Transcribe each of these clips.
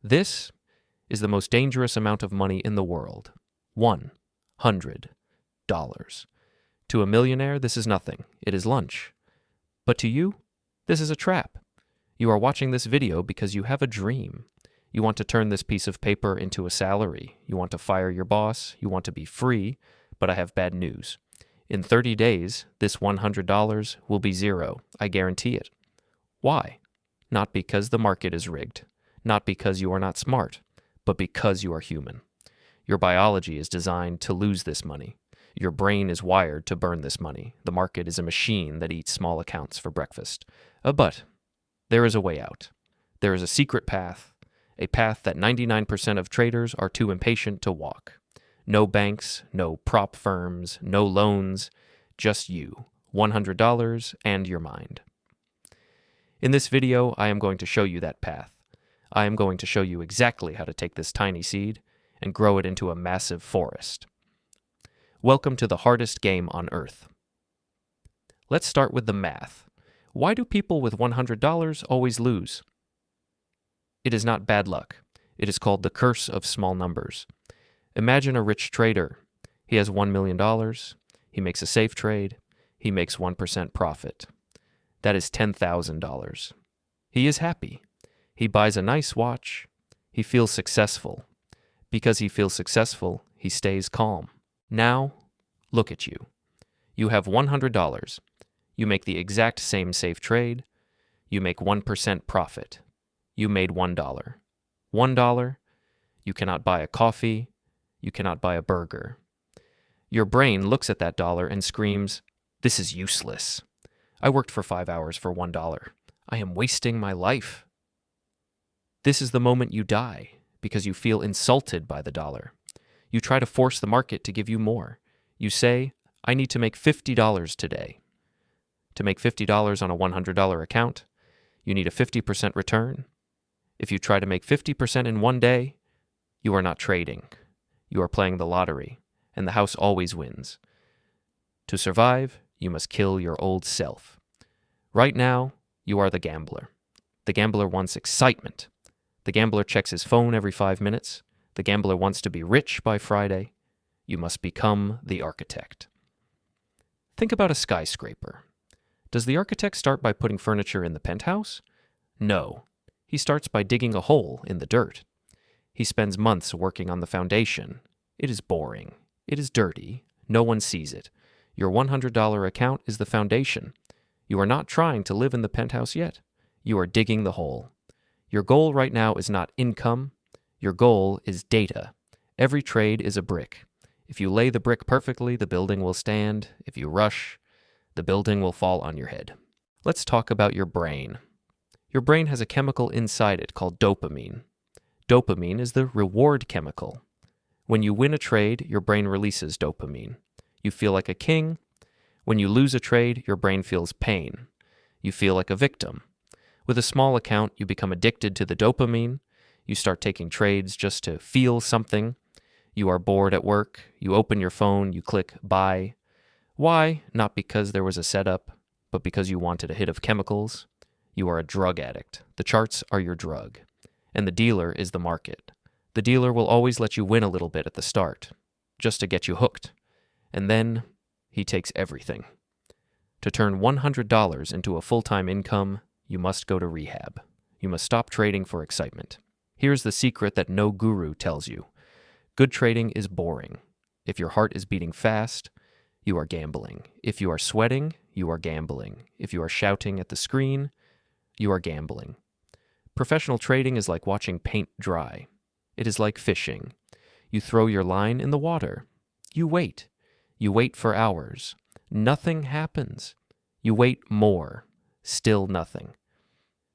This is the most dangerous amount of money in the world. $100. To a millionaire, this is nothing. It is lunch. But to you, this is a trap. You are watching this video because you have a dream. You want to turn this piece of paper into a salary. You want to fire your boss. You want to be free. But I have bad news. In 30 days, this $100 will be zero. I guarantee it. Why? Not because the market is rigged. Not because you are not smart, but because you are human. Your biology is designed to lose this money. Your brain is wired to burn this money. The market is a machine that eats small accounts for breakfast. But there is a way out. There is a secret path, a path that 99% of traders are too impatient to walk. No banks, no prop firms, no loans, just you, $100 and your mind. In this video, I am going to show you that path. I am going to show you exactly how to take this tiny seed and grow it into a massive forest. Welcome to the hardest game on earth. Let's start with the math. Why do people with $100 always lose? It is not bad luck. It is called the curse of small numbers. Imagine a rich trader. He has $1 million. He makes a safe trade. He makes 1% profit. That is $10,000. He is happy. He buys a nice watch. He feels successful. Because he feels successful, he stays calm. Now, look at you. You have $100. You make the exact same safe trade. You make 1% profit. You made $1. $1, you cannot buy a coffee. You cannot buy a burger. Your brain looks at that dollar and screams, "This is useless. I worked for 5 hours for $1. I am wasting my life." This is the moment you die because you feel insulted by the dollar. You try to force the market to give you more. You say, "I need to make $50 today." To make $50 on a $100 account, you need a 50% return. If you try to make 50% in one day, you are not trading. You are playing the lottery, and the house always wins. To survive, you must kill your old self. Right now, you are the gambler. The gambler wants excitement. The gambler checks his phone every 5 minutes. The gambler wants to be rich by Friday. You must become the architect. Think about a skyscraper. Does the architect start by putting furniture in the penthouse? No. He starts by digging a hole in the dirt. He spends months working on the foundation. It is boring. It is dirty. No one sees it. Your $100 account is the foundation. You are not trying to live in the penthouse yet. You are digging the hole. Your goal right now is not income. Your goal is data. Every trade is a brick. If you lay the brick perfectly, the building will stand. If you rush, the building will fall on your head. Let's talk about your brain. Your brain has a chemical inside it called dopamine. Dopamine is the reward chemical. When you win a trade, your brain releases dopamine. You feel like a king. When you lose a trade, your brain feels pain. You feel like a victim. With a small account, you become addicted to the dopamine. You start taking trades just to feel something. You are bored at work. You open your phone. You click buy. Why? Not because there was a setup, but because you wanted a hit of chemicals. You are a drug addict. The charts are your drug. And the dealer is the market. The dealer will always let you win a little bit at the start, just to get you hooked. And then he takes everything. To turn $100 into a full-time income, you must go to rehab. You must stop trading for excitement. Here's the secret that no guru tells you. Good trading is boring. If your heart is beating fast, you are gambling. If you are sweating, you are gambling. If you are shouting at the screen, you are gambling. Professional trading is like watching paint dry. It is like fishing. You throw your line in the water. You wait. You wait for hours. Nothing happens. You wait more. Still nothing.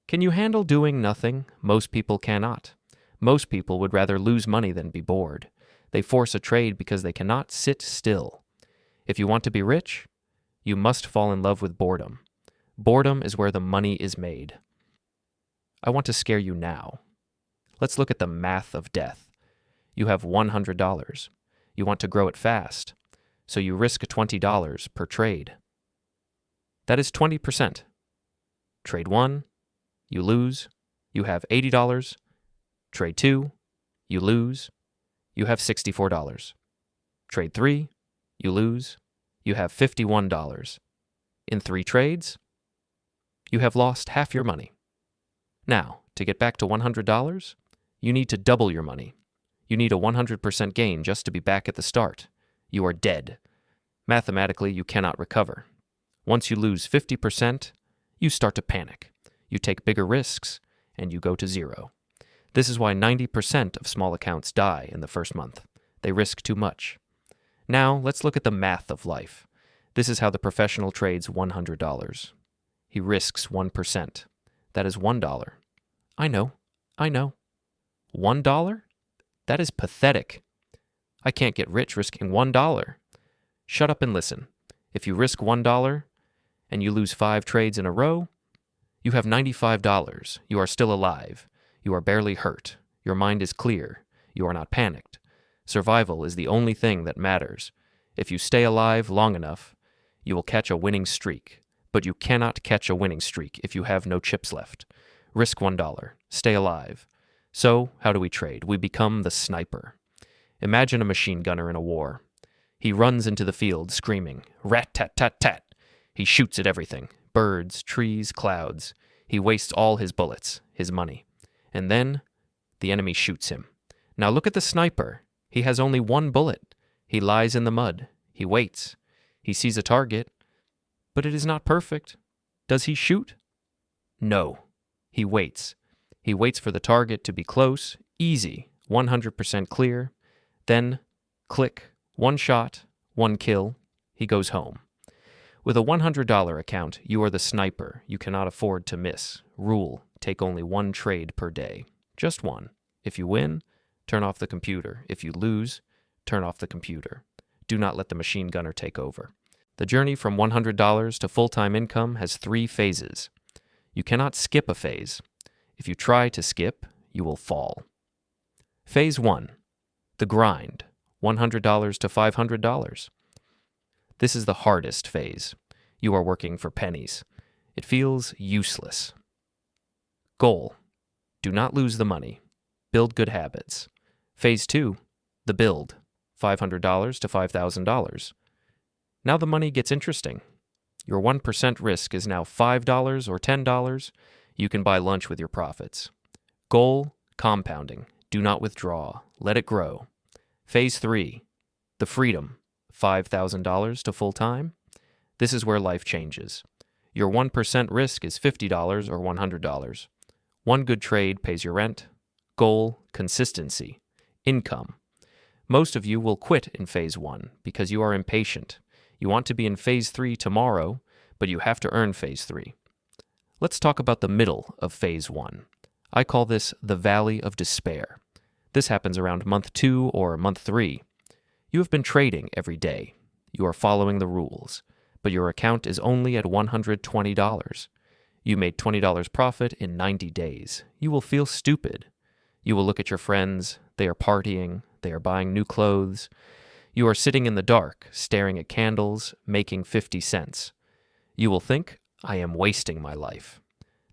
Can you handle doing nothing? Most people cannot. Most people would rather lose money than be bored. They force a trade because they cannot sit still. If you want to be rich, you must fall in love with boredom. Boredom is where the money is made. I want to scare you now. Let's look at the math of death. You have $100. You want to grow it fast, so you risk $20 per trade. That is 20%. Trade 1, you lose, you have $80. Trade 2, you lose, you have $64. Trade 3, you lose, you have $51. In 3 trades, you have lost half your money. Now, to get back to $100, you need to double your money. You need a 100% gain just to be back at the start. You are dead. Mathematically, you cannot recover. Once you lose 50%, you start to panic. You take bigger risks, and you go to zero. This is why 90% of small accounts die in the first month. They risk too much. Now, let's look at the math of life. This is how the professional trades $100. He risks 1%. That is $1. I know. $1? That is pathetic. I can't get rich risking $1. Shut up and listen. If you risk $1 and you lose 5 trades in a row, you have $95. You are still alive. You are barely hurt. Your mind is clear. You are not panicked. Survival is the only thing that matters. If you stay alive long enough, you will catch a winning streak. But you cannot catch a winning streak if you have no chips left. Risk $1. Stay alive. So, how do we trade? We become the sniper. Imagine a machine gunner in a war. He runs into the field screaming, rat-tat-tat-tat. He shoots at everything, birds, trees, clouds. He wastes all his bullets, his money. And then, the enemy shoots him. Now look at the sniper. He has only 1 bullet. He lies in the mud. He waits. He sees a target, but it is not perfect. Does he shoot? No. He waits. He waits for the target to be close, easy, 100% clear. Then, click, 1 shot, 1 kill. He goes home. With a $100 account, you are the sniper. You cannot afford to miss. Rule, take only 1 trade per day. Just 1. If you win, turn off the computer. If you lose, turn off the computer. Do not let the machine gunner take over. The journey from $100 to full-time income has 3 phases. You cannot skip a phase. If you try to skip, you will fall. Phase 1. The grind. $100 to $500. This is the hardest phase. You are working for pennies. It feels useless. Goal. Do not lose the money. Build good habits. Phase 2. The build. $500 to $5,000. Now the money gets interesting. Your 1% risk is now $5 or $10. You can buy lunch with your profits. Goal, compounding. Do not withdraw. Let it grow. Phase 3, the freedom. $5,000 to full-time. This is where life changes. Your 1% risk is $50 or $100. 1 good trade pays your rent. Goal, consistency. Income. Most of you will quit in Phase 1 because you are impatient. You want to be in Phase 3 tomorrow, but you have to earn Phase 3. Let's talk about the middle of Phase 1. I call this the Valley of Despair. This happens around month 2 or month 3. You have been trading every day. You are following the rules, but your account is only at $120. You made $20 profit in 90 days. You will feel stupid. You will look at your friends. They are partying. They are buying new clothes. You are sitting in the dark, staring at candles, making 50 cents. You will think, I am wasting my life.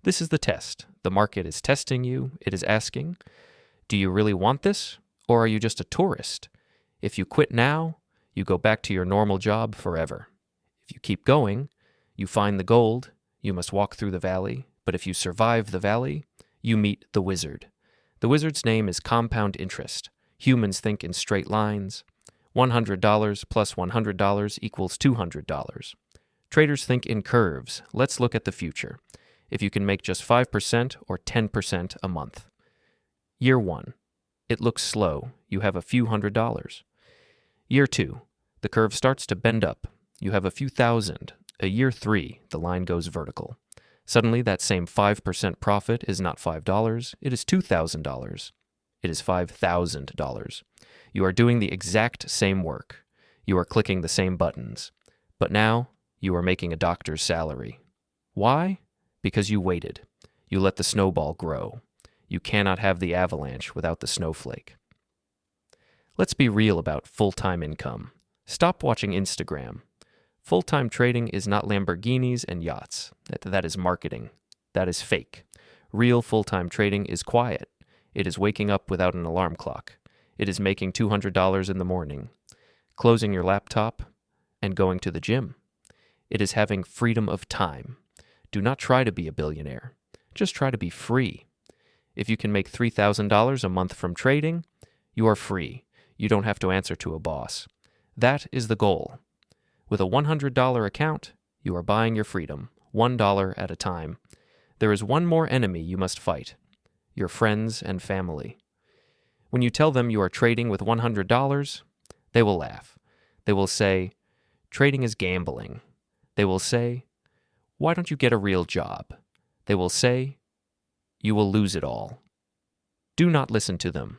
This is the test. The market is testing you. It is asking, do you really want this, or are you just a tourist? If you quit now, you go back to your normal job forever. If you keep going, you find the gold. You must walk through the valley. But if you survive the valley, you meet the wizard. The wizard's name is compound interest. Humans think in straight lines. $100 plus $100 equals $200. Traders think in curves. Let's look at the future. If you can make just 5% or 10% a month. Year 1. It looks slow. You have a few $100s. Year 2. The curve starts to bend up. You have a few thousand. A year 3, the line goes vertical. Suddenly, that same 5% profit is not $5. It is $2,000. It is $5,000. You are doing the exact same work. You are clicking the same buttons. But now, you are making a doctor's salary. Why? Because you waited. You let the snowball grow. You cannot have the avalanche without the snowflake. Let's be real about full-time income. Stop watching Instagram. Full-time trading is not Lamborghinis and yachts. That is marketing. That is fake. Real full-time trading is quiet. It is waking up without an alarm clock. It is making $200 in the morning, closing your laptop, and going to the gym. It is having freedom of time. Do not try to be a billionaire. Just try to be free. If you can make $3,000 a month from trading, you are free. You don't have to answer to a boss. That is the goal. With a $100 account, you are buying your freedom, $1 at a time. There is one more enemy you must fight: your friends and family. When you tell them you are trading with $100, they will laugh. They will say, "Trading is gambling." They will say, "Why don't you get a real job?" They will say, "You will lose it all." Do not listen to them.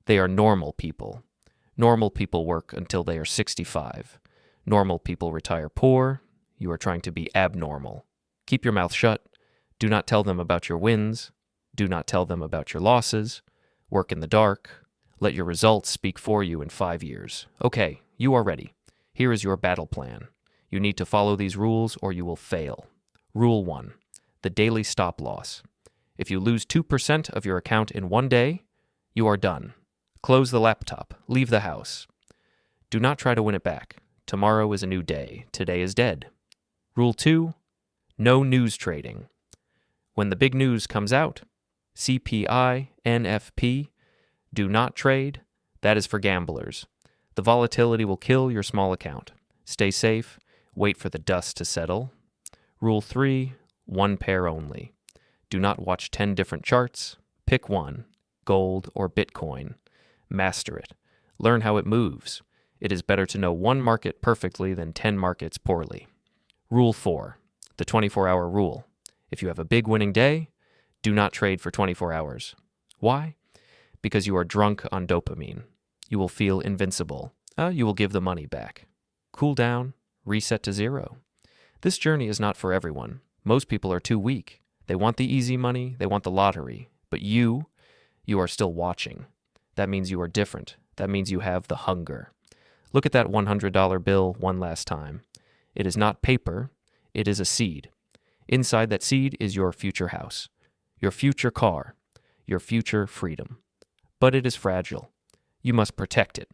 They are normal people. Normal people work until they are 65. Normal people retire poor. You are trying to be abnormal. Keep your mouth shut. Do not tell them about your wins. Do not tell them about your losses. Work in the dark. Let your results speak for you in 5 years. Okay, you are ready. Here is your battle plan. You need to follow these rules or you will fail. Rule 1. The daily stop loss. If you lose 2% of your account in one day, you are done. Close the laptop. Leave the house. Do not try to win it back. Tomorrow is a new day. Today is dead. Rule 2. No news trading. When the big news comes out, CPI, NFP, do not trade. That is for gamblers. The volatility will kill your small account. Stay safe. Wait for the dust to settle. Rule 3. One pair only. Do not watch 10 different charts. Pick one: gold or Bitcoin. Master it. Learn how it moves. It is better to know one market perfectly than 10 markets poorly. Rule 4. The 24-hour rule. If you have a big winning day, do not trade for 24 hours. Why? Because you are drunk on dopamine. You will feel invincible. You will give the money back. Cool down. Reset to zero. This journey is not for everyone. Most people are too weak. They want the easy money. They want the lottery. But you are still watching. That means you are different. That means you have the hunger. Look at that $100 bill one last time. It is not paper. It is a seed. Inside that seed is your future house, your future car, your future freedom. But it is fragile. You must protect it.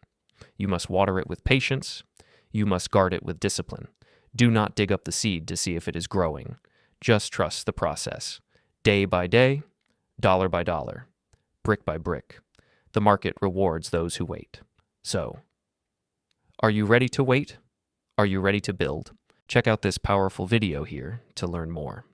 You must water it with patience. You must guard it with discipline. Do not dig up the seed to see if it is growing. Just trust the process. Day by day, dollar by dollar, brick by brick. The market rewards those who wait. So, are you ready to wait? Are you ready to build? Check out this powerful video here to learn more.